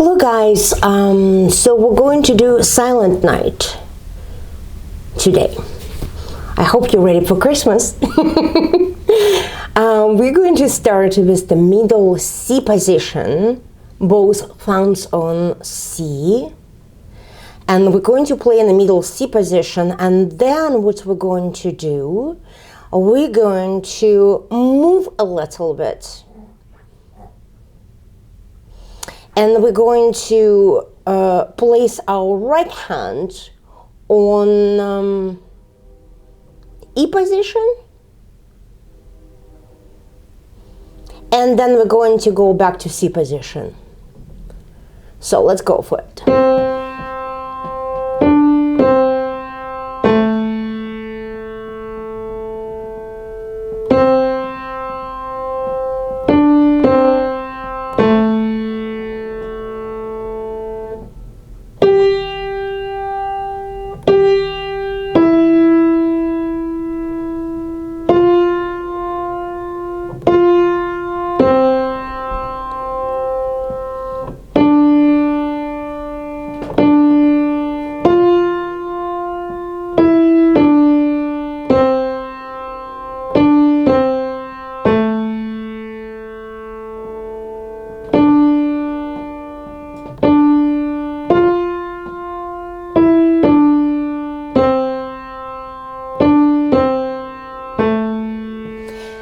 Hello guys, so we're going to do Silent Night today. I hope you're ready for Christmas. We're going to start with the middle C position, both thumbs on C. And we're going to play in the middle C position, and then what we're going to do, we're going to move a little bit. And we're going to place our right hand on E position. And then we're going to go back to C position. So let's go for it.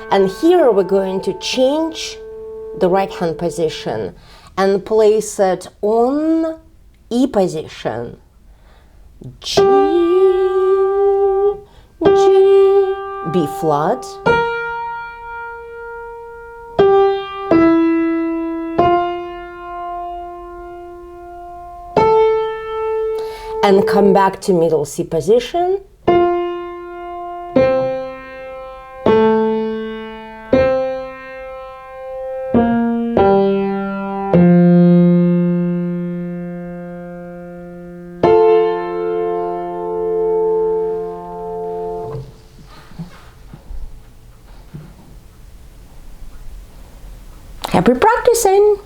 And here we're going to change the right hand position and place it on E position. G, B flat. And come back to middle C position. Happy practicing!